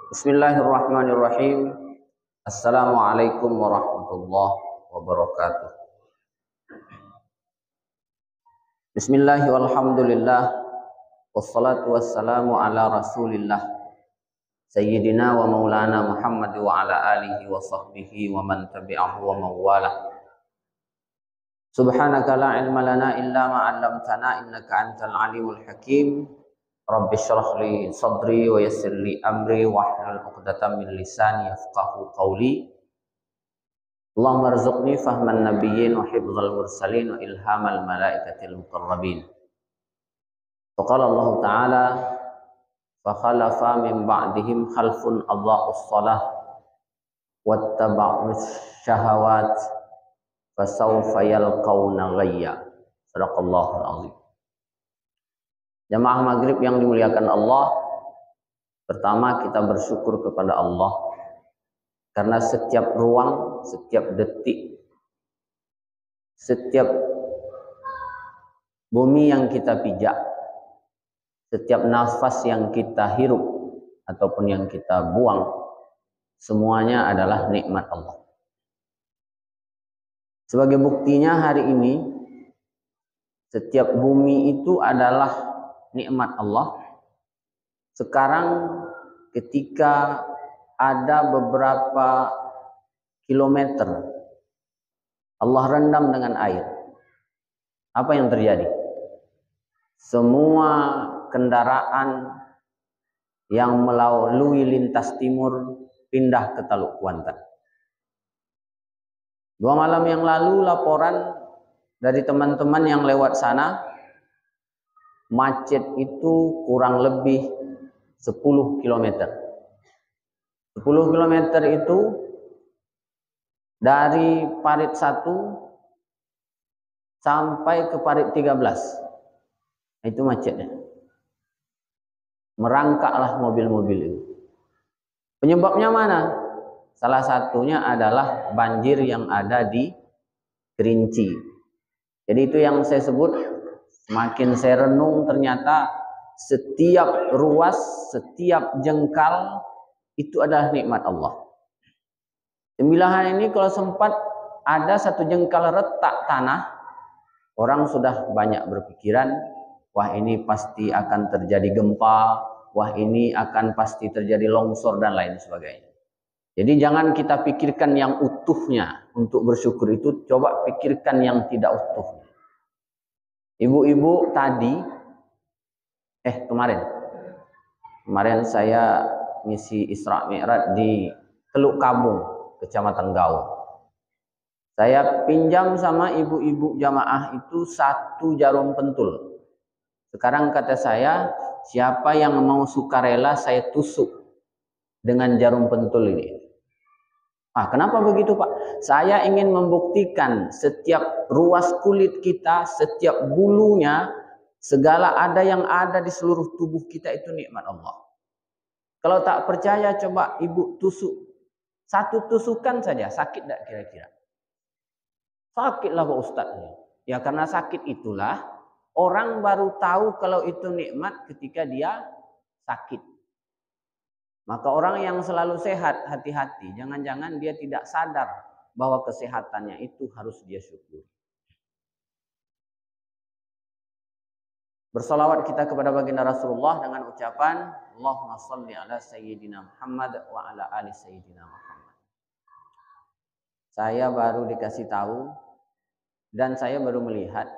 Bismillahirrahmanirrahim. Assalamualaikum warahmatullahi wabarakatuh. Bismillahi walhamdulillah. Wassalatu wassalamu ala rasulillah. Sayyidina wa maulana Muhammad wa ala alihi wa sahbihi wa man tabi'ahu wa mawalah. Subhanaka la ilma lana illa ma 'allamtana innaka antal alimul hakim. Rabbi shrah li sadri wa yassir li amri wahlul 'uqdatam min lisani yafqahu qawli. Allahumma rzuqni fahman nabiyyin wa hifdzal mursalin wa ilhamal malaikatil muqarrabin. Faqala Allah Ta'ala fa khalafa min ba'dihim khalfun adha'us shalah wattaba'us syahawat fasawfa yalqawna ghayya. Shadaqallahul azim. Jamaah maghrib yang dimuliakan Allah, pertama kita bersyukur kepada Allah karena setiap ruang, setiap detik, setiap bumi yang kita pijak, setiap nafas yang kita hirup ataupun yang kita buang, semuanya adalah nikmat Allah. Sebagai buktinya hari ini, setiap bumi itu adalah nikmat Allah. Sekarang ketika ada beberapa kilometer Allah rendam dengan air, apa yang terjadi? Semua kendaraan yang melalui lintas timur pindah ke Teluk Kuantan. 2 malam yang lalu laporan dari teman-teman yang lewat sana, macet itu kurang lebih 10 km. 10 km itu dari parit 1 sampai ke parit 13. Itu macetnya. Merangkaklah mobil-mobil itu. Penyebabnya mana? Salah satunya adalah banjir yang ada di Kerinci. Jadi itu yang saya sebut, semakin saya renung ternyata setiap ruas, setiap jengkal itu adalah nikmat Allah. Tembilahan ini kalau sempat ada 1 jengkal retak tanah, orang sudah banyak berpikiran, wah ini pasti akan terjadi gempa, wah ini akan pasti terjadi longsor dan lain sebagainya. Jadi jangan kita pikirkan yang utuhnya untuk bersyukur itu, coba pikirkan yang tidak utuhnya. Ibu-ibu tadi, kemarin saya misi Isra Mi'raj di Teluk Kabung, Kecamatan Gaul. Saya pinjam sama ibu-ibu jamaah itu 1 jarum pentul. Sekarang kata saya, siapa yang mau sukarela saya tusuk dengan jarum pentul ini. Kenapa begitu Pak? Saya ingin membuktikan setiap ruas kulit kita, setiap bulunya, segala yang ada di seluruh tubuh kita itu nikmat Allah. Kalau tak percaya coba ibu tusuk. 1 tusukan saja, sakit tidak kira-kira? Sakitlah Pak Ustadz. Ya karena sakit itulah orang baru tahu kalau itu nikmat ketika dia sakit. Maka orang yang selalu sehat, hati-hati. Jangan-jangan dia tidak sadar bahwa kesehatannya itu harus dia syukuri. Bersalawat kita kepada baginda Rasulullah dengan ucapan Allahumma shalli ala Sayyidina Muhammad wa ala ali Sayyidina Muhammad. Saya baru dikasih tahu dan saya baru melihat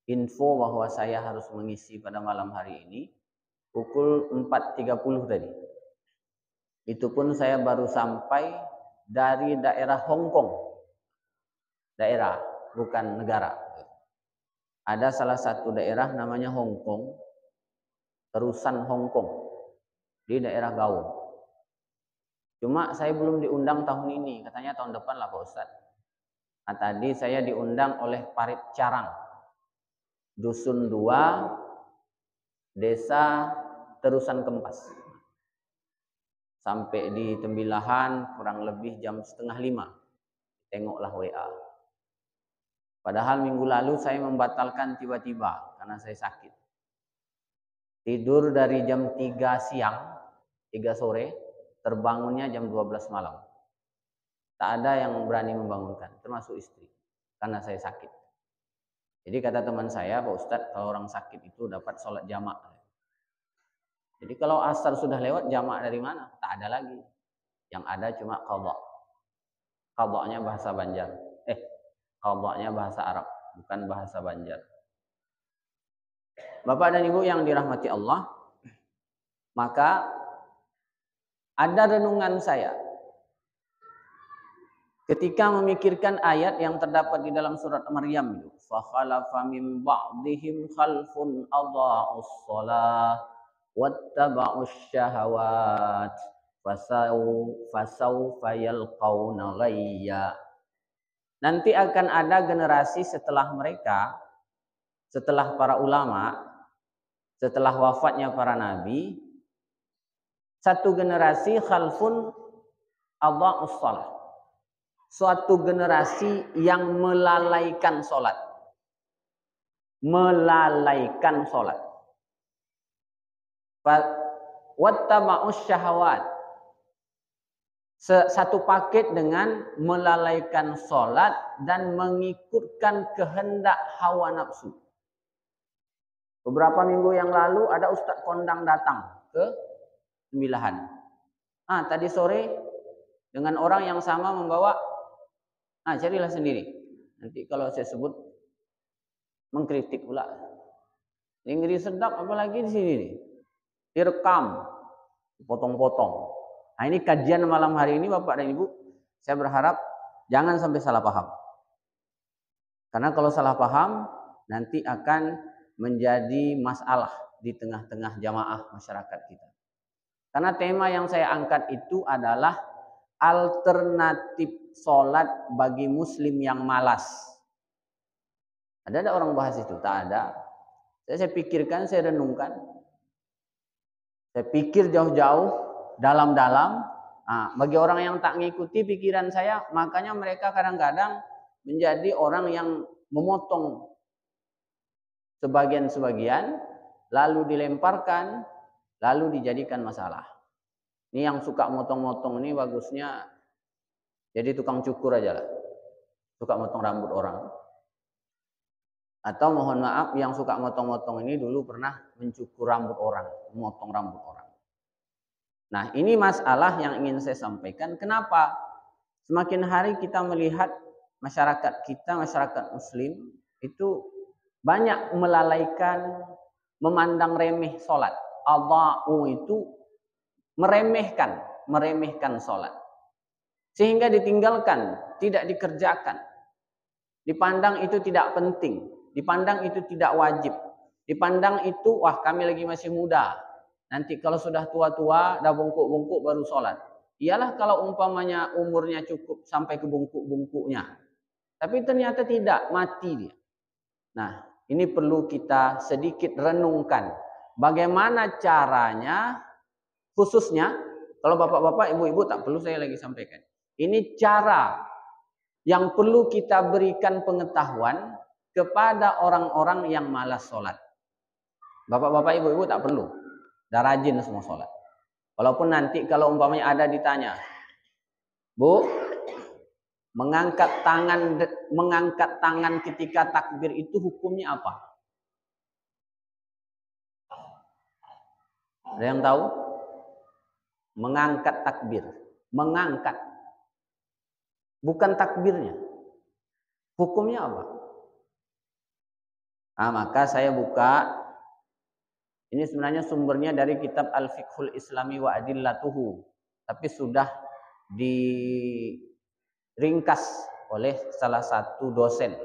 info bahwa saya harus mengisi pada malam hari ini pukul 4.30 tadi. Itu pun saya baru sampai dari daerah Hong Kong. Daerah, bukan negara. Ada salah satu daerah namanya Hong Kong, terusan Hong Kong, di daerah Gaul. Cuma saya belum diundang tahun ini, katanya tahun depan lah Pak Ustadz. Nah tadi saya diundang oleh Parit Carang, Dusun 2, Desa Terusan Kempas. Sampai di Tembilahan kurang lebih jam 4:30. Tengoklah WA. Padahal minggu lalu saya membatalkan tiba-tiba karena saya sakit. Tidur dari jam 3 siang, 3 3 sore, terbangunnya jam 12 malam. Tak ada yang berani membangunkan, termasuk istri, karena saya sakit. Jadi kata teman saya, Pak Ustadz, kalau orang sakit itu dapat sholat jamak. Jadi kalau asar sudah lewat, jamak dari mana? Tak ada lagi. Yang ada cuma qadha. Qadhanya bahasa Banjar. Qadhanya bahasa Arab, bukan bahasa Banjar. Bapak dan Ibu yang dirahmati Allah, maka ada renungan saya ketika memikirkan ayat yang terdapat di dalam surat Maryam itu. Fa khalafa min ba'dihim khalfun adha'us shalah wattaba'us syahawat fasawfa yalqauna ghayya. Nanti akan ada generasi setelah mereka, setelah para ulama, setelah wafatnya para nabi, satu generasi khalfun adha'us shalah. Suatu generasi yang melalaikan sholat. Melalaikan sholat. Wattaba'us syahawat. Satu paket dengan melalaikan sholat dan mengikutkan kehendak hawa nafsu. Beberapa minggu yang lalu ada Ustadz Kondang datang ke Sembilahan. Tadi sore dengan orang yang sama membawa, carilah sendiri. Nanti kalau saya sebut mengkritik pula. Ini ngeri sedap apalagi di sini nih. Direkam, potong-potong. Nah, ini kajian malam hari ini Bapak dan Ibu, saya berharap jangan sampai salah paham. Karena kalau salah paham nanti akan menjadi masalah di tengah-tengah jamaah masyarakat kita. Karena tema yang saya angkat itu adalah alternatif sholat bagi muslim yang malas. Ada orang bahas itu? Tak ada. Saya pikirkan, saya renungkan. Saya pikir jauh-jauh, dalam-dalam. Bagi orang yang tak mengikuti pikiran saya, makanya mereka kadang-kadang menjadi orang yang memotong sebagian-sebagian, lalu dilemparkan, lalu dijadikan masalah. Ini yang suka motong-motong ini bagusnya jadi tukang cukur aja lah. Suka motong rambut orang. Atau mohon maaf yang suka motong-motong ini dulu pernah mencukur rambut orang, memotong rambut orang. Nah, ini masalah yang ingin saya sampaikan. Kenapa? Semakin hari kita melihat masyarakat kita, masyarakat muslim itu banyak melalaikan, memandang remeh sholat. Adha'u itu meremehkan sholat. Sehingga ditinggalkan, tidak dikerjakan. Dipandang itu tidak penting. Dipandang itu tidak wajib. Dipandang itu, wah kami lagi masih muda. Nanti kalau sudah tua-tua, dah bungkuk-bungkuk baru sholat. Iyalah kalau umpamanya umurnya cukup sampai ke bungkuk-bungkuknya. Tapi ternyata tidak, mati dia. Nah, ini perlu kita sedikit renungkan. Bagaimana caranya, khususnya, kalau bapak-bapak, ibu-ibu tak perlu saya lagi sampaikan. Ini cara yang perlu kita berikan pengetahuan kepada orang-orang yang malas sholat. Bapak-bapak, ibu-ibu tak perlu. Dah rajin semua sholat. Walaupun nanti kalau umpamanya ada ditanya, Bu, mengangkat tangan ketika takbir itu hukumnya apa? Ada yang tahu? Mengangkat takbir. Mengangkat. Bukan takbirnya. Hukumnya apa? Maka saya buka. Ini sebenarnya sumbernya dari kitab Al-Fiqhul Islami wa Adillatuhu. Tapi sudah diringkas oleh salah satu dosen.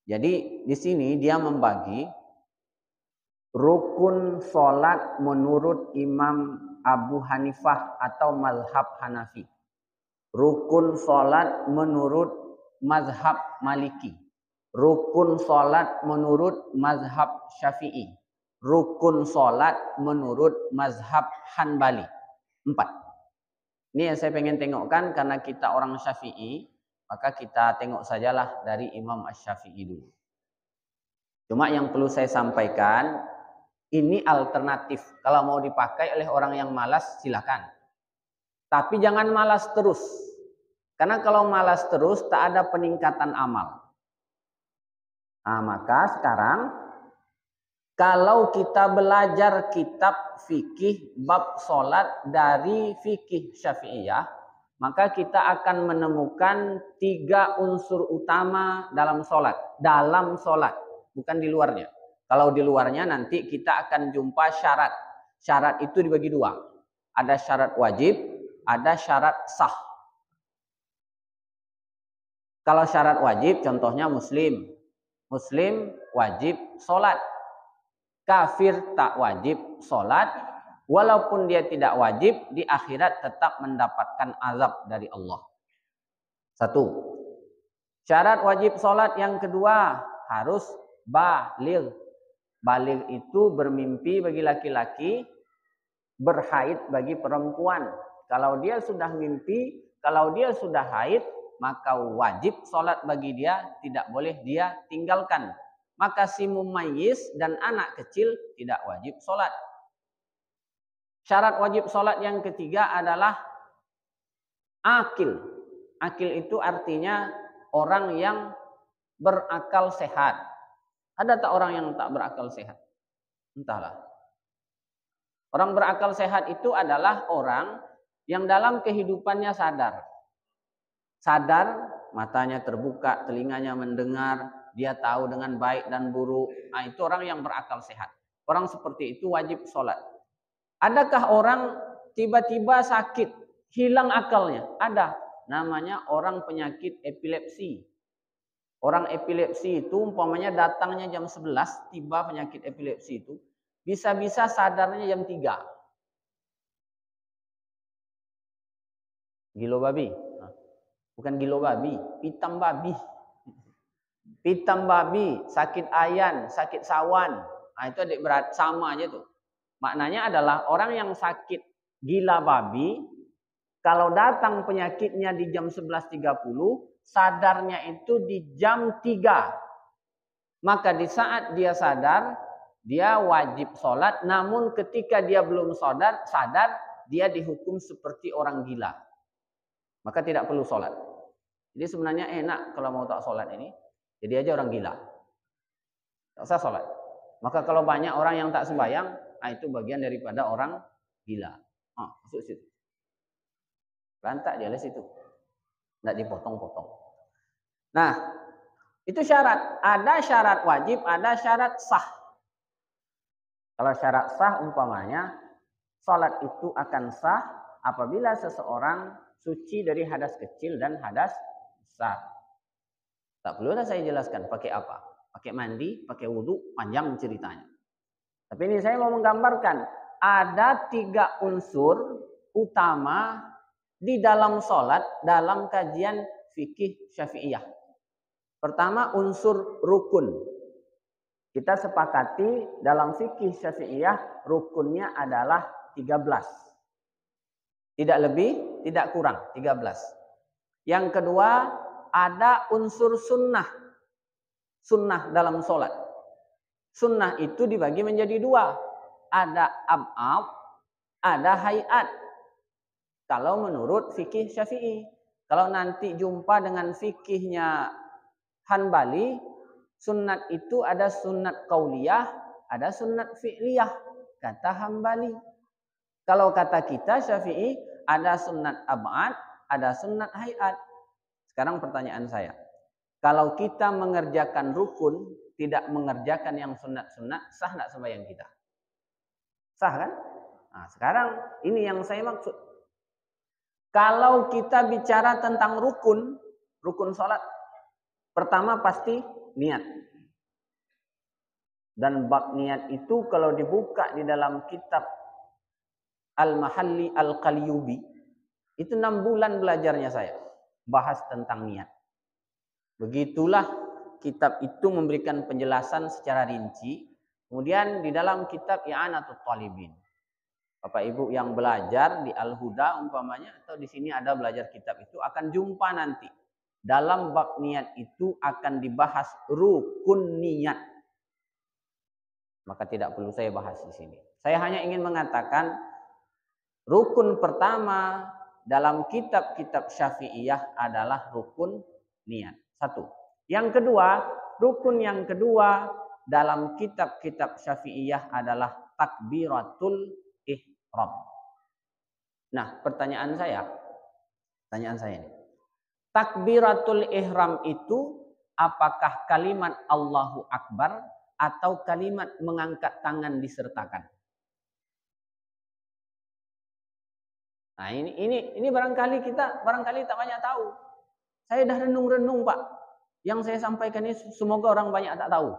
Jadi di sini dia membagi rukun sholat menurut Imam Abu Hanifah atau mazhab Hanafi. Rukun sholat menurut mazhab Maliki. Rukun sholat menurut mazhab Syafi'i. Rukun sholat menurut mazhab Hanbali. 4. Ini yang saya pengen tengokkan karena kita orang Syafi'i, maka kita tengok sajalah dari Imam Asy-Syafi'i dulu. Cuma yang perlu saya sampaikan, Ini alternatif. Kalau mau dipakai oleh orang yang malas, silakan. Tapi jangan malas terus. Karena kalau malas terus, tak ada peningkatan amal. Nah, maka sekarang, kalau kita belajar kitab fikih bab sholat dari fikih Syafi'iyah, maka kita akan menemukan 3 unsur utama dalam sholat. Dalam sholat, bukan di luarnya. Kalau di luarnya nanti kita akan jumpa syarat. Syarat itu dibagi 2. Ada syarat wajib, ada syarat sah. Kalau syarat wajib, contohnya muslim. Muslim wajib sholat. Kafir tak wajib sholat. Walaupun dia tidak wajib, di akhirat tetap mendapatkan azab dari Allah. 1. Syarat wajib sholat yang kedua, harus baligh. Baligh itu bermimpi bagi laki-laki, berhaid bagi perempuan. Kalau dia sudah mimpi, kalau dia sudah haid, maka wajib sholat bagi dia, tidak boleh dia tinggalkan. Maka si mumayyiz dan anak kecil tidak wajib sholat. Syarat wajib sholat yang ketiga adalah akil. Akil itu artinya orang yang berakal sehat. Ada tak orang yang tak berakal sehat? Entahlah. Orang berakal sehat itu adalah orang yang dalam kehidupannya sadar. Sadar, matanya terbuka, telinganya mendengar, dia tahu dengan baik dan buruk. Nah, itu orang yang berakal sehat. Orang seperti itu wajib sholat. Adakah orang tiba-tiba sakit, hilang akalnya? Ada. Namanya orang penyakit epilepsi. Orang epilepsi itu umpamanya datangnya jam 11, tiba penyakit epilepsi itu, bisa-bisa sadarnya jam 3. Gilo babi. Bukan gilo babi, pitam babi. Pitam babi, sakit ayan, sakit sawan. Nah, itu adik berat sama aja tuh. Maknanya adalah orang yang sakit gila babi, kalau datang penyakitnya di jam 11.30, sadarnya itu di jam 3. Maka di saat dia sadar, dia wajib sholat. Namun ketika dia belum sadar, dia dihukum seperti orang gila. Maka tidak perlu sholat. Jadi sebenarnya enak kalau mau tak sholat ini, jadi aja orang gila. Tak usah sholat. Maka kalau banyak orang yang tak sembahyang, itu bagian daripada orang gila. Masuk situ. Lantak dia lah situ. Tidak dipotong-potong. Nah, itu syarat. Ada syarat wajib, ada syarat sah. Kalau syarat sah umpamanya, sholat itu akan sah apabila seseorang suci dari hadas kecil dan hadas besar. Tak perlu saya jelaskan pakai apa. Pakai mandi, pakai wudhu, panjang ceritanya. Tapi ini saya mau menggambarkan. Ada 3 unsur utama di dalam sholat dalam kajian fikih Syafi'iyah. Pertama, unsur rukun. Kita sepakati dalam fikih Syafi'iyah rukunnya adalah 13. Tidak lebih, tidak kurang, 13. Yang kedua, ada unsur sunnah. Sunnah dalam sholat. Sunnah itu dibagi menjadi 2. Ada ab'ab, ada hayat. Kalau menurut fikih Syafi'i. Kalau nanti jumpa dengan fikihnya Hanbali, sunnat itu ada sunnat qauliyah, ada sunnat fi'liyah, kata Hanbali. Kalau kata kita Syafi'i, ada sunnat ab'ad, ada sunnat hayat. Sekarang pertanyaan saya, kalau kita mengerjakan rukun, tidak mengerjakan yang sunat-sunat, sah nggak sembahyang kita? Sah kan? Nah, sekarang ini yang saya maksud. Kalau kita bicara tentang rukun sholat, pertama pasti niat. Dan bab niat itu kalau dibuka di dalam kitab Al-Mahalli Al-Qalyubi, itu 6 bulan belajarnya saya. Bahas tentang niat. Begitulah kitab itu memberikan penjelasan secara rinci. Kemudian di dalam kitab I'anatul Talibin. Bapak Ibu yang belajar di Al-Huda umpamanya, atau di sini ada belajar kitab itu, akan jumpa nanti. Dalam bab niat itu akan dibahas rukun niat. Maka tidak perlu saya bahas di sini. Saya hanya ingin mengatakan rukun pertama dalam kitab-kitab Syafi'iyah adalah rukun niat. Satu. Yang kedua, rukun yang kedua dalam kitab-kitab Syafi'iyah adalah takbiratul ihram. Nah, pertanyaan saya ini. Takbiratul ihram itu apakah kalimat Allahu Akbar atau kalimat mengangkat tangan disertakan? Nah, ini barangkali kita tak banyak tahu. Saya dah renung-renung, Pak. Yang saya sampaikan ini semoga orang banyak tak tahu.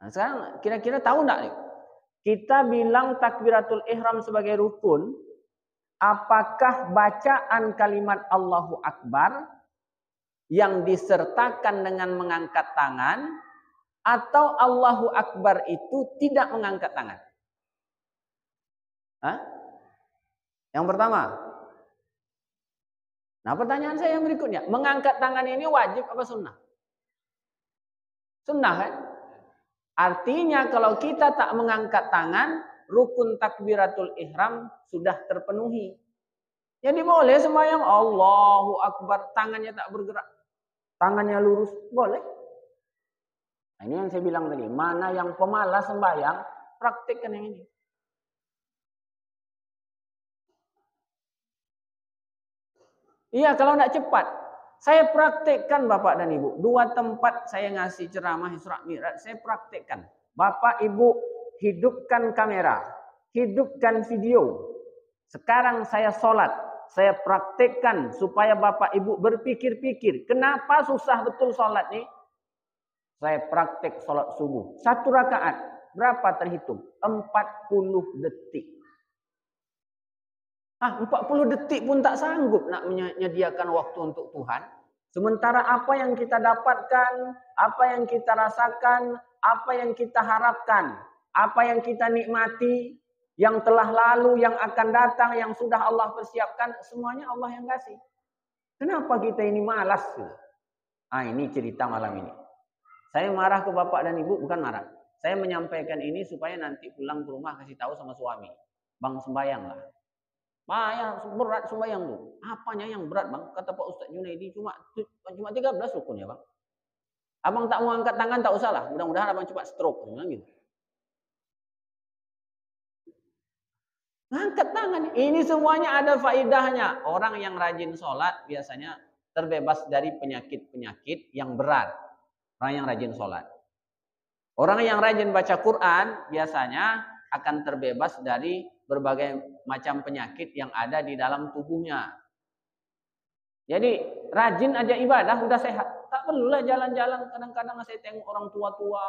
Nah, sekarang kira-kira tahu enggak nih? Kita bilang takbiratul ihram sebagai rukun, apakah bacaan kalimat Allahu Akbar yang disertakan dengan mengangkat tangan atau Allahu Akbar itu tidak mengangkat tangan? Hah? Yang pertama. Nah, pertanyaan saya yang berikutnya, mengangkat tangan ini wajib apa sunnah? Sunnah kan? Artinya kalau kita tak mengangkat tangan, rukun takbiratul ihram sudah terpenuhi. Jadi boleh sembahyang Allahu Akbar, tangannya tak bergerak, tangannya lurus, boleh. Nah, ini yang saya bilang tadi, mana yang pemalas sembahyang, praktikkan yang ini. Iya, kalau tidak cepat. Saya praktekkan Bapak dan Ibu. 2 tempat saya ngasih ceramah Isra Mi'raj, saya praktekkan. Bapak Ibu hidupkan kamera, hidupkan video. Sekarang saya sholat, saya praktekkan supaya Bapak Ibu berpikir-pikir. Kenapa susah betul sholat nih? Saya praktek sholat subuh. 1 rakaat, berapa terhitung? 40 detik. 40 detik pun tak sanggup nak menyediakan waktu untuk Tuhan. Sementara apa yang kita dapatkan, apa yang kita rasakan, apa yang kita harapkan, apa yang kita nikmati, yang telah lalu, yang akan datang, yang sudah Allah persiapkan, semuanya Allah yang kasih. Kenapa kita ini malas? Ini cerita malam ini. Saya marah ke Bapak dan Ibu, bukan marah. Saya menyampaikan ini supaya nanti pulang ke rumah kasih tahu sama suami. Bang, sembayang lah. Berat sembahyang tuh. Apanya yang berat, Bang? Kata Pak Ustaz Junaidi cuma 13 rukun ya, Bang. Abang tak mau angkat tangan tak usah lah. Mudah-mudahan abang cepat stroke, bilang gitu. Angkat tangan. Ini semuanya ada faedahnya. Orang yang rajin sholat biasanya terbebas dari penyakit-penyakit yang berat. Orang yang rajin sholat. Orang yang rajin baca Quran biasanya akan terbebas dari berbagai macam penyakit yang ada di dalam tubuhnya. Jadi rajin aja ibadah udah sehat. Tak perlulah jalan-jalan. Kadang-kadang saya tengok orang tua-tua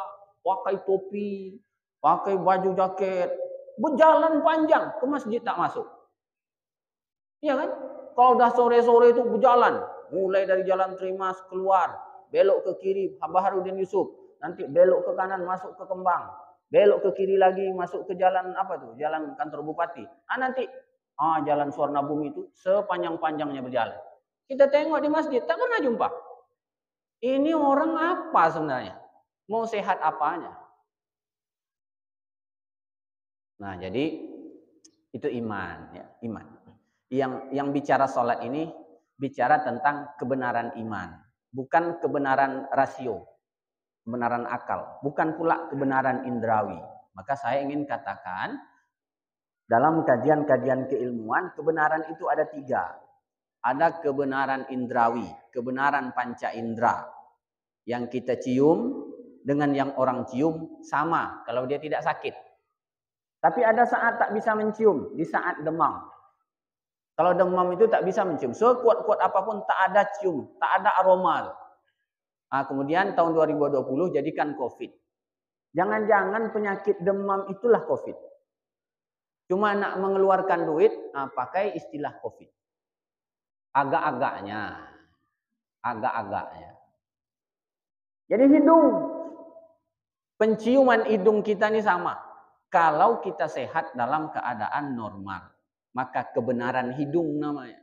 pakai topi, pakai baju jaket, berjalan panjang ke masjid tak masuk. Iya kan? Kalau udah sore-sore itu berjalan, mulai dari Jalan Trimas keluar, belok ke kiri Baharudin Yusuf, nanti belok ke kanan masuk ke Kembang. Belok ke kiri lagi masuk ke jalan apa tuh? Jalan kantor bupati. Nanti jalan Suwarna Bumi itu sepanjang-panjangnya berjalan. Kita tengok di masjid tak pernah jumpa. Ini orang apa sebenarnya? Mau sehat apanya? Nah, jadi itu iman ya, iman. Yang bicara sholat ini bicara tentang kebenaran iman, bukan kebenaran rasio. Kebenaran akal, bukan pula kebenaran indrawi. Maka saya ingin katakan, dalam kajian-kajian keilmuan, kebenaran itu ada 3. Ada kebenaran indrawi, kebenaran panca indera. Yang kita cium dengan yang orang cium sama kalau dia tidak sakit. Tapi ada saat tak bisa mencium, di saat demam. Kalau demam itu tak bisa mencium, sekuat-kuat apapun tak ada cium, tak ada aroma. Kemudian tahun 2020 jadikan COVID. Jangan-jangan penyakit demam itulah COVID. Cuma nak mengeluarkan duit, pakai istilah COVID. Agak-agaknya. Jadi hidung. Penciuman hidung kita ini sama. Kalau kita sehat dalam keadaan normal. Maka kebenaran hidung namanya.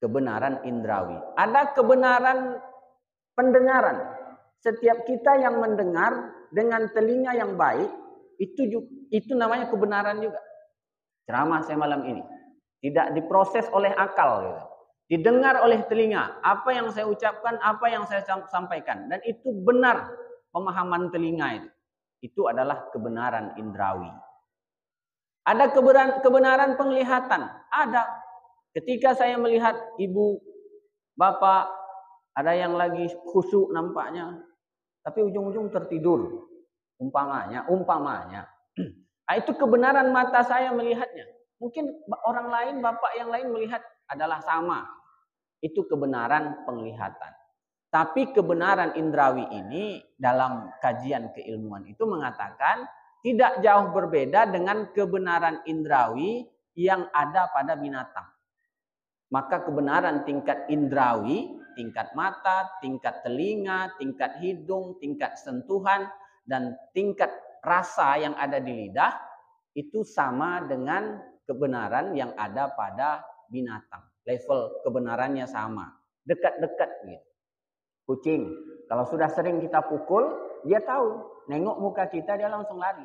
Kebenaran indrawi. Ada kebenaran pendengaran. Setiap kita yang mendengar dengan telinga yang baik, itu namanya kebenaran juga. Ceramah saya malam ini tidak diproses oleh akal, gitu. Didengar oleh telinga, apa yang saya ucapkan, apa yang saya sampaikan, dan itu benar pemahaman telinga itu. Itu adalah kebenaran indrawi. Ada kebenaran penglihatan, ada. Ketika saya melihat ibu, bapak, ada yang lagi khusyuk nampaknya, tapi ujung-ujung tertidur, umpamanya. Nah, itu kebenaran mata saya melihatnya. Mungkin orang lain, bapak yang lain melihat adalah sama. Itu kebenaran penglihatan. Tapi kebenaran indrawi ini dalam kajian keilmuan itu mengatakan tidak jauh berbeda dengan kebenaran indrawi yang ada pada binatang. Maka kebenaran tingkat indrawi, tingkat mata, tingkat telinga, tingkat hidung, tingkat sentuhan, dan tingkat rasa yang ada di lidah, itu sama dengan kebenaran yang ada pada binatang. Level kebenarannya sama, dekat-dekat gitu. Kucing, kalau sudah sering kita pukul, dia tahu, nengok muka kita dia langsung lari.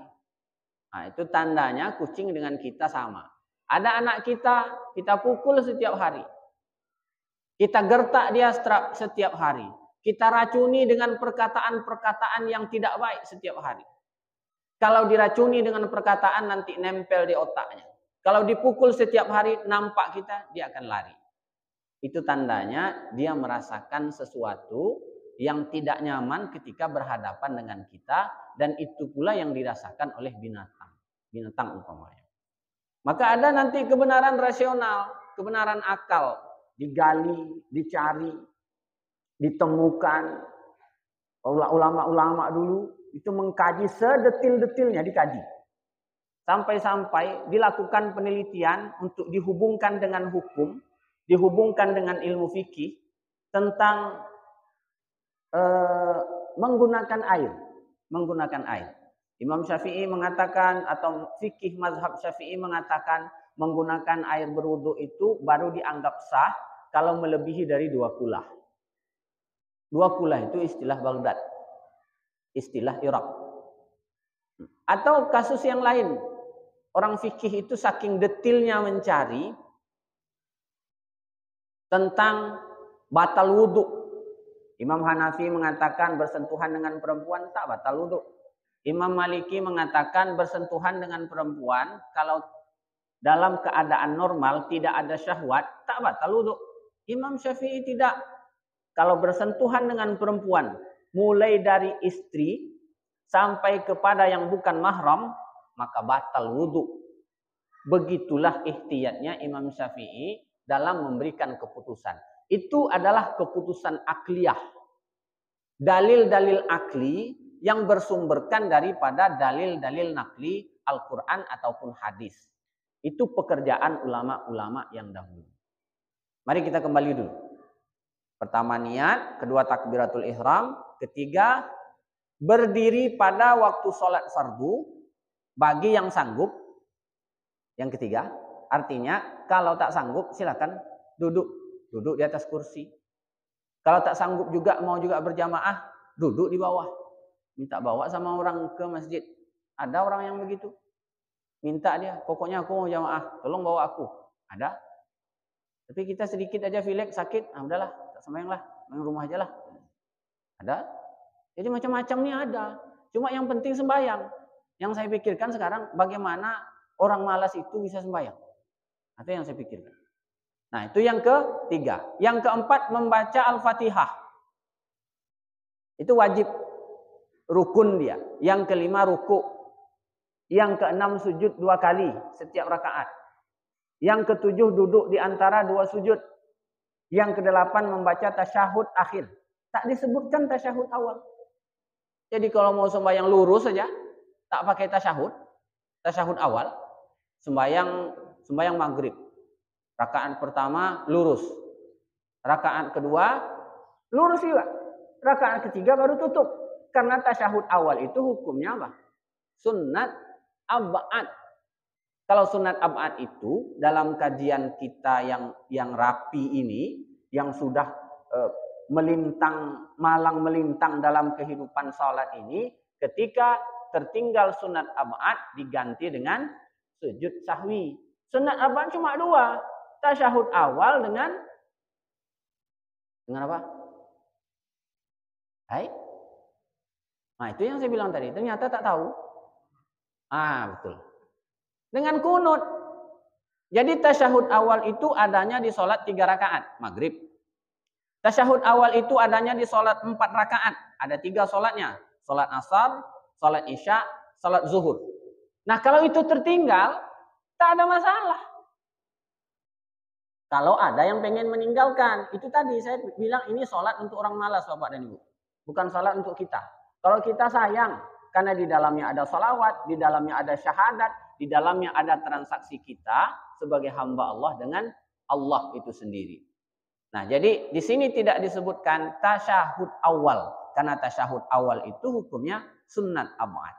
Nah, itu tandanya kucing dengan kita sama. Ada anak kita pukul setiap hari. Kita gertak dia setiap hari. Kita racuni dengan perkataan-perkataan yang tidak baik setiap hari. Kalau diracuni dengan perkataan nanti nempel di otaknya. Kalau dipukul setiap hari nampak kita, dia akan lari. Itu tandanya dia merasakan sesuatu yang tidak nyaman ketika berhadapan dengan kita, dan itu pula yang dirasakan oleh binatang umpamanya. Maka ada nanti kebenaran rasional, kebenaran akal, digali, dicari, ditemukan. Ulama-ulama dulu itu mengkaji sedetil-detilnya, dikaji. Sampai-sampai dilakukan penelitian untuk dihubungkan dengan hukum, dihubungkan dengan ilmu fikih tentang menggunakan air. Imam Syafi'i mengatakan, atau fikih mazhab Syafi'i mengatakan, menggunakan air berwudu itu baru dianggap sah kalau melebihi dari 2 kulah. 2 kulah itu istilah Baghdad, istilah Irak. Atau kasus yang lain, orang fikih itu saking detilnya mencari tentang batal wudu. Imam Hanafi mengatakan bersentuhan dengan perempuan tak batal wudu. Imam Maliki mengatakan bersentuhan dengan perempuan kalau dalam keadaan normal tidak ada syahwat tak batal wudu. Imam Syafi'i tidak. Kalau bersentuhan dengan perempuan mulai dari istri sampai kepada yang bukan mahram, maka batal wudu. Begitulah ihtiyatnya Imam Syafi'i dalam memberikan keputusan. Itu adalah keputusan akliyah. Dalil-dalil akli yang bersumberkan daripada dalil-dalil nakli Al-Quran ataupun hadis. Itu pekerjaan ulama-ulama yang dahulu. Mari kita kembali dulu. Pertama niat, kedua takbiratul ihram, ketiga berdiri pada waktu sholat fardu bagi yang sanggup. Yang ketiga, artinya kalau tak sanggup silakan duduk di atas kursi. Kalau tak sanggup juga mau juga berjamaah, duduk di bawah. Minta bawa sama orang ke masjid. Ada orang yang begitu. Minta dia, pokoknya aku mau jamaah, tolong bawa aku. Ada. Tapi kita sedikit aja pilek sakit, udahlah, tak sembahyang lah, main rumah aja lah. Ada. Jadi macam-macam nih ada. Cuma yang penting sembahyang. Yang saya pikirkan sekarang bagaimana orang malas itu bisa sembahyang. Itu yang saya pikirkan. Nah, itu yang ketiga. Yang keempat, membaca Al-Fatihah. Itu wajib. Rukun dia. Yang kelima, ruku. Yang keenam, sujud 2 kali setiap rakaat. Yang ketujuh, duduk di antara 2 sujud. Yang kedelapan, membaca tasyahud akhir. Tak disebutkan tasyahud awal. Jadi kalau mau sembahyang lurus saja, tak pakai tasyahud awal, sembahyang maghrib. Rakaat pertama lurus. Rakaat kedua lurus juga. Rakaat ketiga baru tutup. Karena tasyahud awal itu hukumnya apa? Sunnat ab'ad. Kalau sunat ab'ad itu dalam kajian kita yang rapi ini, yang sudah malang melintang dalam kehidupan salat ini, Ketika tertinggal sunat ab'ad diganti dengan sujud sahwi. Sunat ab'ad cuma 2. Tasyahud awal dengan apa? Hai? Nah, itu yang saya bilang tadi. Ternyata tak tahu. Betul. Dengan kunut. Jadi tasyahud awal itu adanya di sholat 3 rakaat. Maghrib. Tasyahud awal itu adanya di sholat 4 rakaat. Ada 3 sholatnya. Sholat asar, sholat isya, sholat zuhur. Nah, kalau itu tertinggal, tak ada masalah. Kalau ada yang pengen meninggalkan. Itu tadi saya bilang ini sholat untuk orang malas, Bapak dan Ibu. Bukan sholat untuk kita. Kalau kita sayang, karena di dalamnya ada sholawat, di dalamnya ada syahadat, di dalamnya ada transaksi kita sebagai hamba Allah dengan Allah itu sendiri. Nah, jadi di sini tidak disebutkan tasyahud awal. Karena tasyahud awal itu hukumnya sunnat ab'ad.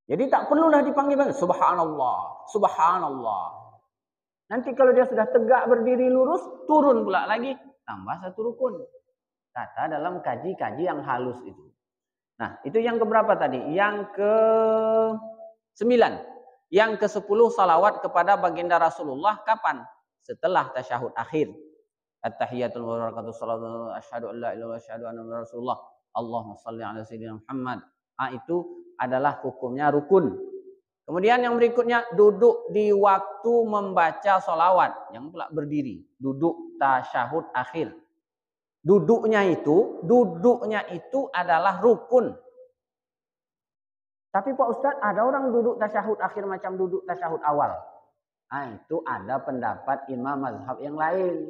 Jadi tak perlulah dipanggil subhanallah, subhanallah. Nanti kalau dia sudah tegak berdiri lurus, turun pula lagi. Tambah 1 rukun. Kata dalam kaji-kaji yang halus itu. Nah, itu yang keberapa tadi? Yang ke-9. Yang ke-10 salawat kepada baginda Rasulullah kapan? Setelah tasyahud akhir. At-tahiyatul wabarakatuh sallallahu asyhadu an la ilaha illallah asyhadu anna rasulullah. Allahumma shalli ala sayyidina Muhammad. Itu adalah hukumnya rukun. Kemudian yang berikutnya duduk di waktu membaca sholawat. Yang pula berdiri. Duduk tasyahud akhir. Duduknya itu adalah rukun. Tapi Pak Ustadz, ada orang duduk tasyahud akhir macam duduk tasyahud awal. Itu ada pendapat imam mazhab yang lain.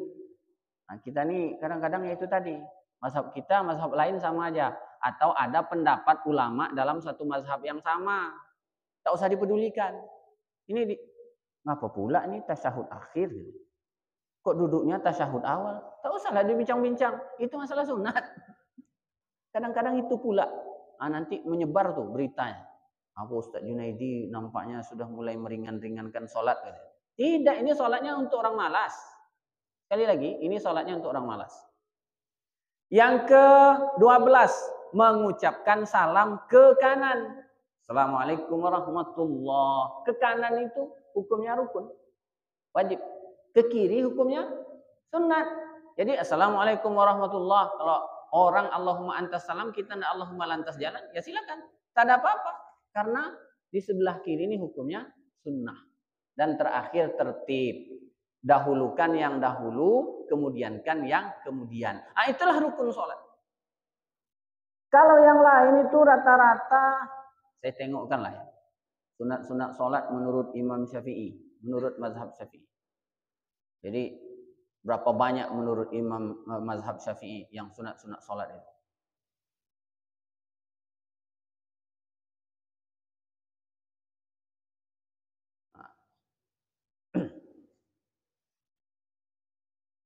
Nah, kita nih kadang-kadang ya itu tadi. Mazhab kita, mazhab lain sama aja. Atau ada pendapat ulama dalam satu mazhab yang sama. Tak usah dipedulikan. Ini ngapa pula nih tasyahud akhir? Kok duduknya tasyahud awal? Tak usahlah dibincang-bincang. Itu masalah sunat. Kadang-kadang itu pula. Nanti menyebar tuh beritanya. Apa Ustaz Junaidi nampaknya sudah mulai meringan-ringankan sholat. Tidak, ini sholatnya untuk orang malas. Sekali lagi, ini sholatnya untuk orang malas. Yang ke-12, mengucapkan salam ke kanan. Assalamualaikum warahmatullah. Ke kanan itu hukumnya rukun. Wajib. Ke kiri hukumnya sunat. Jadi assalamualaikum warahmatullah. Kalau orang Allahumma antas salam, kita tidak Allahumma lantas jalan, ya silakan. Tak ada apa-apa. Karena di sebelah kiri ini hukumnya sunnah. Dan terakhir tertib. Dahulukan yang dahulu, kemudiankan yang kemudian. Itulah rukun sholat. Kalau yang lain itu rata-rata, saya tengokkan lah ya. Sunat-sunat sholat menurut Imam Syafi'i. Menurut mazhab Syafi'i. Jadi berapa banyak menurut Imam mazhab Syafi'i yang sunat-sunat sholat itu?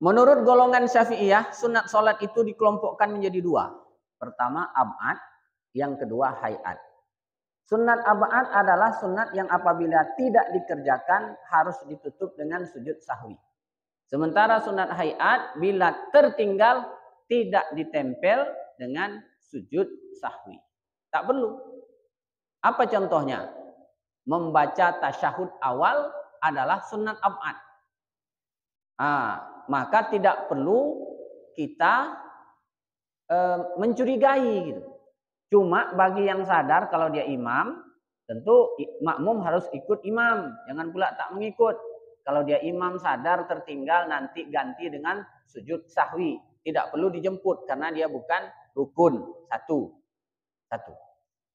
Menurut golongan Syafi'iyah, sunat sholat itu dikelompokkan menjadi 2. Pertama ab'ad, yang kedua hayat. Sunat ab'ad adalah sunat yang apabila tidak dikerjakan harus ditutup dengan sujud sahwi. Sementara sunat hayat bila tertinggal tidak ditempel dengan sujud sahwi. Tak perlu. Apa contohnya? Membaca tasyahud awal adalah sunat ab'ad. Maka tidak perlu kita mencurigai gitu. Cuma bagi yang sadar kalau dia imam, tentu makmum harus ikut imam, jangan pula tak mengikut. Kalau dia imam sadar tertinggal nanti ganti dengan sujud sahwi, tidak perlu dijemput karena dia bukan rukun. Satu.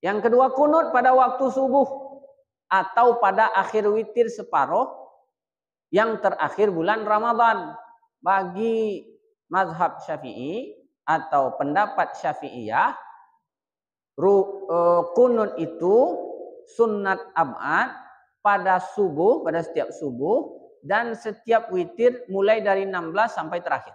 Yang kedua kunut pada waktu subuh atau pada akhir witir separuh yang terakhir bulan Ramadan. Bagi mazhab Syafi'i atau pendapat Syafi'iyah, kunut itu sunat ab'ad pada subuh, pada setiap subuh dan setiap witir mulai dari 16 sampai terakhir.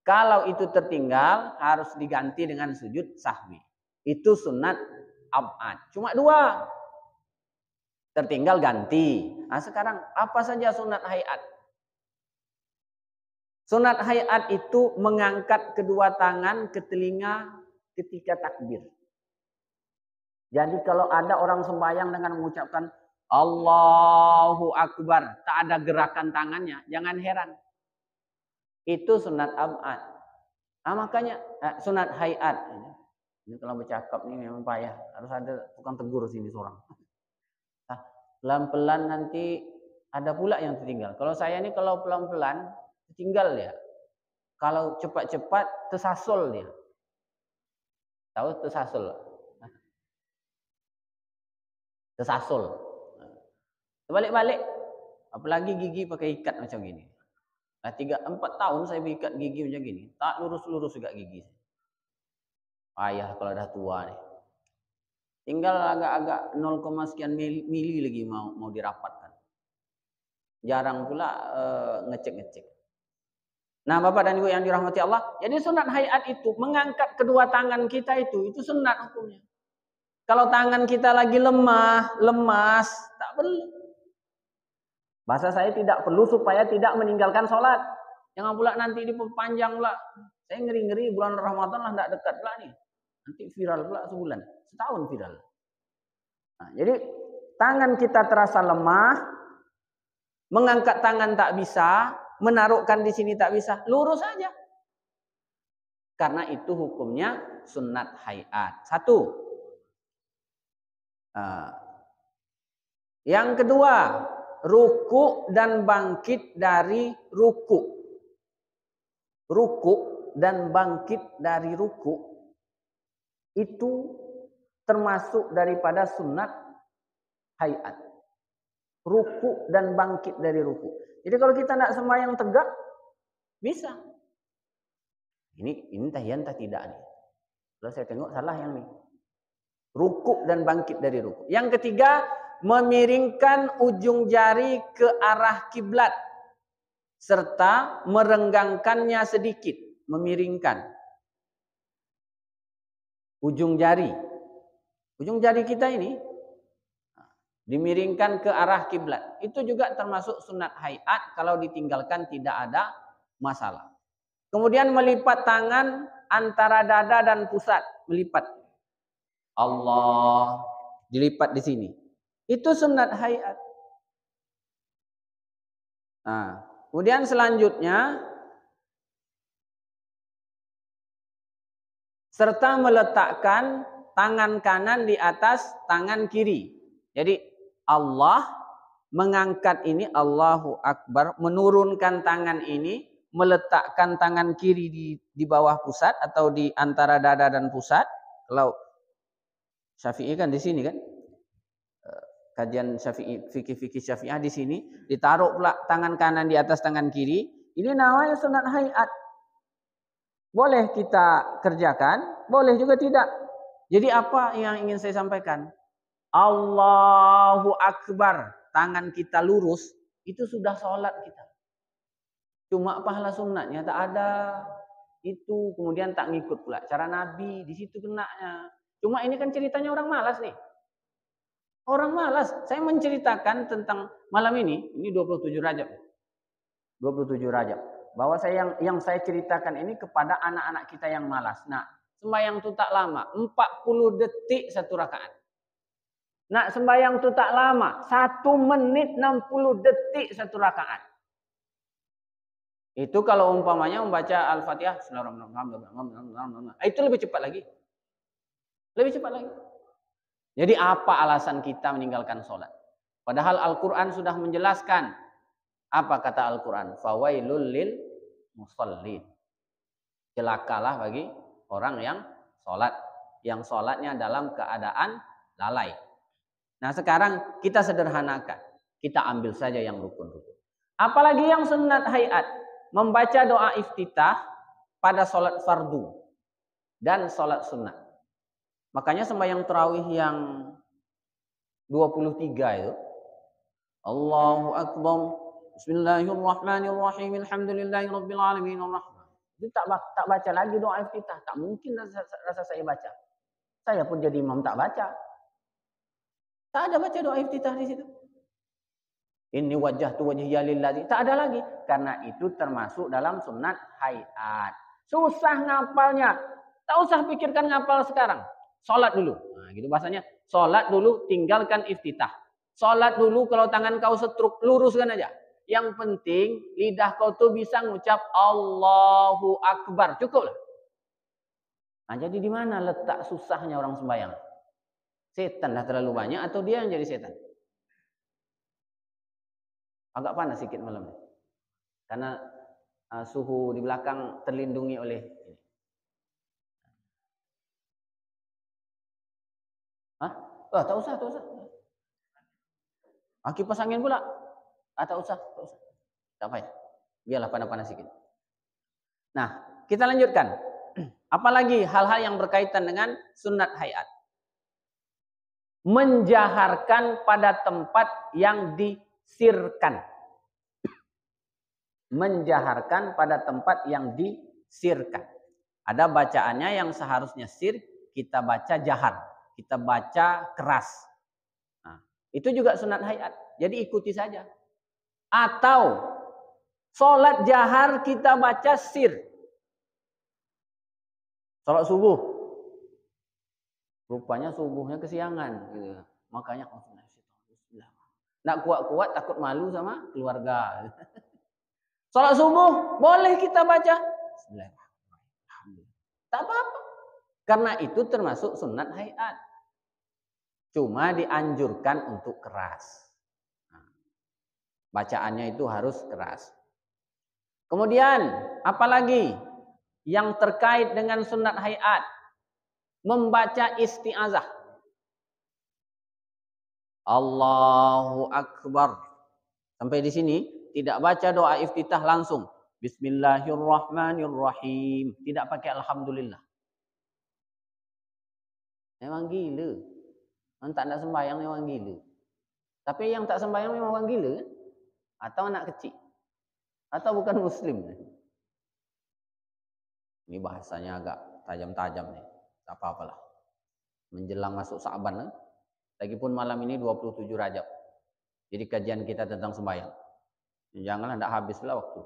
Kalau itu tertinggal harus diganti dengan sujud sahwi. Itu sunat ab'ad. Cuma 2. Tertinggal ganti. Sekarang apa saja sunat hayat? Sunat hayat itu mengangkat kedua tangan ke telinga ketika takbir. Jadi kalau ada orang sembahyang dengan mengucapkan Allahu Akbar, tak ada gerakan tangannya, jangan heran. Itu sunat abad. Nah, makanya sunat hayat. Ini kalau bercakap ini memang payah. Harus ada tukang tegur sini seorang. Nah, pelan-pelan nanti ada pula yang tertinggal. Kalau saya ini kalau pelan-pelan tertinggal ya. Kalau cepat-cepat tersasul dia. Tahu tersasul? Tersasul. Terbalik-balik. Apalagi gigi pakai ikat macam gini. Nah, 3-4 tahun saya ikat gigi macam gini. Tak lurus-lurus juga gigi. Payah kalau dah tua nih. Tinggal agak-agak 0, sekian mili lagi mau dirapatkan. Jarang pula ngecek-ngecek. Nah, Bapak dan Ibu yang dirahmati Allah, jadi sunat hayat itu mengangkat kedua tangan kita itu sunat hukumnya. Kalau tangan kita lagi lemah, lemas, tak perlu. Bahasa saya tidak perlu supaya tidak meninggalkan sholat. Jangan pula nanti diperpanjang pula. Saya ngeri-ngeri bulan Ramadan lah tidak dekat pula nih. Nanti viral pula sebulan, setahun viral. Nah, jadi tangan kita terasa lemah, mengangkat tangan tak bisa, menaruhkan di sini tak bisa, lurus saja. Karena itu hukumnya sunat hayat. Satu. Yang kedua, ruku dan bangkit dari ruku. Ruku dan bangkit dari ruku itu termasuk daripada sunat hayat. Ruku dan bangkit dari ruku. Jadi kalau kita nak sembahyang tegak, bisa. Ini tahiyan tak tidak nih. Kalau saya tengok salah yang ini. Ruku dan bangkit dari ruku. Yang ketiga, memiringkan ujung jari ke arah kiblat serta merenggangkannya sedikit, memiringkan ujung jari. Ujung jari kita ini dimiringkan ke arah kiblat. Itu juga termasuk sunat hayat, kalau ditinggalkan tidak ada masalah. Kemudian melipat tangan antara dada dan pusat, melipat. Allah dilipat di sini. Itu sunat hayat. Nah, kemudian selanjutnya serta meletakkan tangan kanan di atas tangan kiri. Jadi Allah mengangkat ini, Allahu Akbar, menurunkan tangan ini, meletakkan tangan kiri di bawah pusat atau di antara dada dan pusat. Kalau Syafi'i kan di sini kan, kajian Syafi'i, fikih Syafi'ah di sini, ditaruh pula tangan kanan di atas tangan kiri. Ini namanya sunat hayat. Boleh kita kerjakan, boleh juga tidak. Jadi apa yang ingin saya sampaikan? Allahu Akbar, tangan kita lurus, itu sudah sholat kita. Cuma pahala sunatnya tak ada. Itu kemudian tak ngikut pula cara Nabi, di situ kenanya. Cuma ini kan ceritanya orang malas nih. Orang malas. Saya menceritakan tentang malam ini 27 Rajab. 27 Rajab. Bahwa yang saya ceritakan ini kepada anak-anak kita yang malas. Nah, sembahyang itu tak lama, 40 detik satu rakaat. Nak sembahyang itu tak lama, 1 menit 60 detik satu rakaat. Itu kalau umpamanya membaca Al-Fatihah, itu lebih cepat lagi. Lebih cepat lagi. Jadi apa alasan kita meninggalkan sholat? Padahal Al-Quran sudah menjelaskan. Apa kata Al-Quran? Fawailul lil musallin. Celakalah bagi orang yang sholat. Yang sholatnya dalam keadaan lalai. Nah sekarang kita sederhanakan. Kita ambil saja yang rukun-rukun. Apalagi yang sunat hayat. Membaca doa iftitah pada sholat fardu. Dan sholat sunnah. Makanya sembahyang tarawih yang 23 itu. Allahu Akbar. Bismillahirrahmanirrahim. Alhamdulillahirabbil alamin arrahman. Itu tak baca lagi doa iftitah. Tak mungkin rasa saya baca. Saya pun jadi imam tak baca. Tak ada baca doa iftitah di situ. Inni wajjahtu wajhiya lillazi. Tak ada lagi. Karena itu termasuk dalam sunat hayat. Susah ngapalnya. Tak usah pikirkan ngapal sekarang. Sholat dulu. Nah, gitu bahasanya. Sholat dulu, tinggalkan iftitah. Sholat dulu, kalau tangan kau setruk, luruskan aja. Yang penting, lidah kau tuh bisa ngucap Allahu Akbar. Cukup lah. Nah, jadi di mana letak susahnya orang sembahyang? Setan dah terlalu banyak atau dia yang jadi setan? Agak panas sedikit malam ini. Karena suhu di belakang terlindungi oleh ini. Hah? Oh, tak usah, tak usah. Kipas angin pula. Tak usah, tak usah. Tak payah. Biarlah panas-panas sedikit. Nah, kita lanjutkan. Apalagi hal-hal yang berkaitan dengan sunat hayat. Menjaharkan pada tempat yang disirkan. Menjaharkan pada tempat yang disirkan. Ada bacaannya yang seharusnya sir, kita baca jahar. Kita baca keras. Nah, itu juga sunat hayat. Jadi ikuti saja. Atau sholat jahar kita baca sir. Sholat subuh. Rupanya subuhnya kesiangan. Gitu. Makanya nak kuat-kuat takut malu sama keluarga. Sholat subuh boleh kita baca. Tak apa-apa. Karena itu termasuk sunat hayat. Cuma dianjurkan untuk keras. Bacaannya itu harus keras. Kemudian, apalagi yang terkait dengan sunat hayat? Membaca isti'azah. Allahu Akbar. Sampai di sini, tidak baca doa iftitah langsung. Bismillahirrahmanirrahim. Tidak pakai alhamdulillah. Memang gila. Yang tak nak sembahyang memang gila. Tapi yang tak sembahyang memang orang gila kan? Atau anak kecil. Atau bukan muslim. Ini bahasanya agak tajam-tajam nih. Tak apa-apalah. Menjelang masuk Sa'ban kan? Lagipun malam ini 27 Rajab. Jadi kajian kita tentang sembahyang. Janganlah tidak habislah waktu.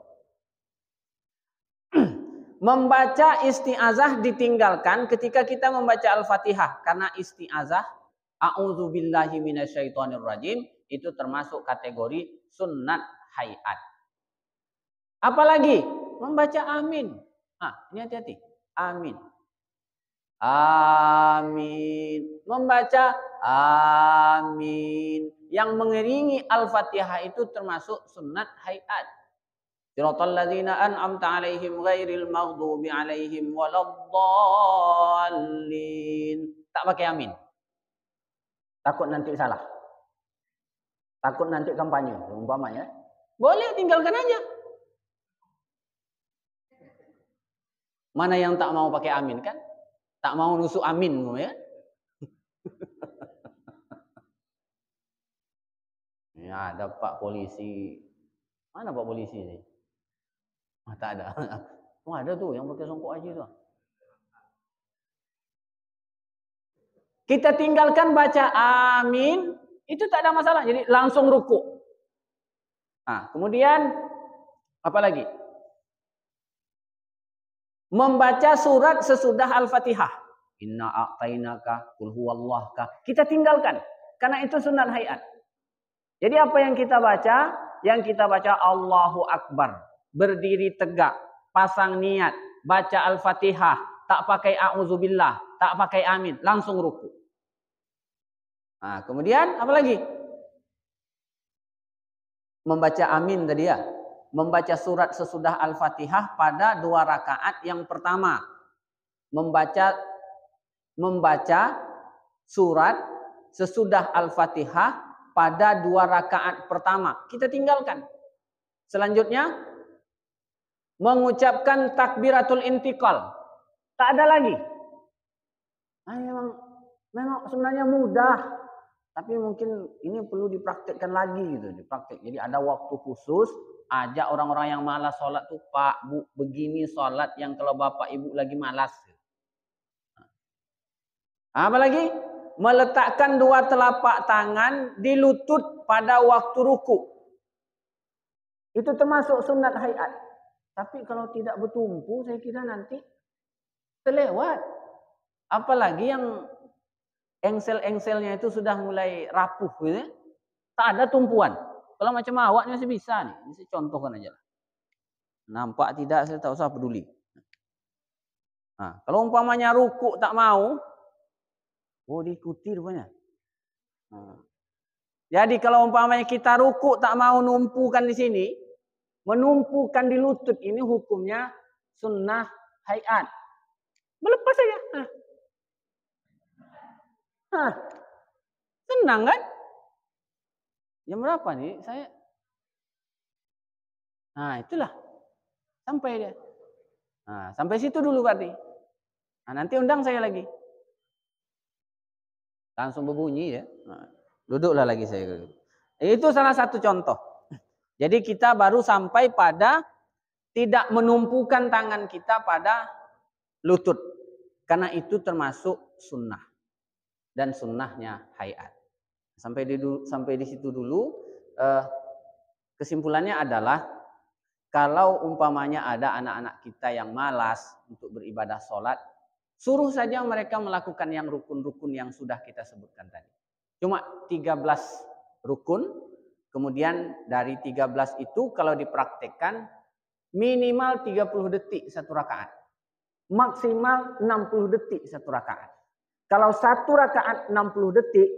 Membaca isti'azah ditinggalkan ketika kita membaca Al-Fatihah. Karena isti'azah, a'udzubillahi minasyaitonirrajim, itu termasuk kategori sunnat hayat. Apalagi membaca amin. Ini hati-hati. Amin. Amin. Membaca amin. Yang mengiringi Al-Fatihah itu termasuk sunnat hayat. Siratal ladzina an'amta 'alaihim ghairil maghdubi 'alaihim waladdallin. Tak pakai amin. Takut nanti salah. Takut nanti kampanye, umpamanya. Boleh tinggalkan aja. Mana yang tak mau pakai amin kan? Tak mau nusuk amin ya. Ya, ada Pak Polisi. Mana Pak Polisi ini? Tak ada. Oh, ada tuh yang pakai songkok aja tuh. Kita tinggalkan baca amin, itu tak ada masalah. Jadi langsung ruku. Kemudian apa lagi? Membaca surat sesudah Al-Fatihah. Inna a'tainaka qul huwallahka. Kita tinggalkan karena itu sunat hayat. Jadi apa yang kita baca? Yang kita baca Allahu Akbar. Berdiri tegak, pasang niat, baca Al-Fatihah, tak pakai a'udzubillah, tak pakai amin, langsung ruku. Kemudian apa lagi? Membaca amin tadi ya. Membaca surat sesudah Al-Fatihah pada 2 rakaat yang pertama. Membaca surat sesudah Al-Fatihah pada 2 rakaat pertama. Kita tinggalkan. Selanjutnya, mengucapkan takbiratul intiqal. Tak ada lagi. Memang sebenarnya mudah. Tapi mungkin ini perlu dipraktikkan lagi gitu, dipraktik. Jadi ada waktu khusus, ajak orang-orang yang malas sholat tuh, Pak, Bu, begini sholat yang kalau Bapak Ibu lagi malas. Apalagi meletakkan 2 telapak tangan di lutut pada waktu ruku. Itu termasuk sunat hayat. Tapi kalau tidak bertumpu, saya kira nanti terlewat. Apalagi yang engsel-engselnya itu sudah mulai rapuh gitu. Tak ada tumpuan. Kalau macam awaknya masih bisa nih. Ini saya contohkan aja. Nampak tidak, saya tak usah peduli. Nah, kalau umpamanya ruku tak mau, oh diikuti rupanya. Nah. Jadi kalau umpamanya kita ruku tak mau numpukan di sini, menumpukan di lutut ini hukumnya sunnah hayat. Melepas saja. Nah, senang kan? Jam berapa nih? Nah, itulah. Sampai dia. Nah, sampai situ dulu berarti. Nah, nanti undang saya lagi. Langsung berbunyi ya. Nah, duduklah lagi saya. Itu salah satu contoh. Jadi kita baru sampai pada tidak menumpukan tangan kita pada lutut. Karena itu termasuk sunnah. Dan sunnahnya hayat. Sampai di situ dulu. Kesimpulannya adalah kalau umpamanya ada anak-anak kita yang malas untuk beribadah sholat, suruh saja mereka melakukan yang rukun-rukun yang sudah kita sebutkan tadi. Cuma 13 rukun, kemudian dari 13 itu kalau dipraktekkan minimal 30 detik satu rakaat. Maksimal 60 detik satu rakaat. Kalau satu rakaat 60 detik,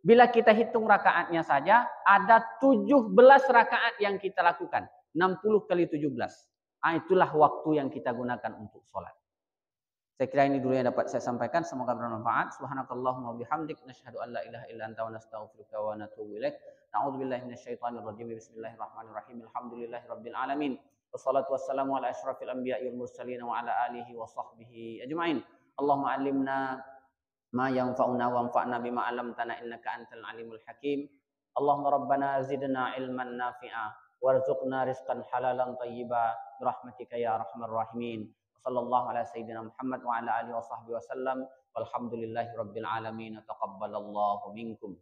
bila kita hitung rakaatnya saja, ada 17 rakaat yang kita lakukan. 60 kali 17. Itulah waktu yang kita gunakan untuk sholat. Saya kira ini dulu yang dapat saya sampaikan. Semoga bermanfaat. Subhanakallahumma bihamdik. Nashhadu an la ilaha illa anta wa nastaghfiruka wa natubu ilaik. Na'udzubillahi minasyaitonir rajim. Bismillahirrahmanirrahim. Alhamdulillahi rabbil alamin. Wassalatu wassalamu ala asyrafil anbiya'i wal mursalin wa ala alihi wa sahbihi ajma'in. Allahumma allimna ma yanfa'una wanfa'na bima 'allamtana innaka antal alimul hakim. Allahumma rabbana zidna ilman nafi'a warzuqna rizqan halalan thayyiba birahmatika ya arhamar rahimin. Sallallahu ala sayyidina Muhammad wa ala alihi wa sahbihi wasallam walhamdulillahi rabbil alamin. Taqabbalallahu minkum.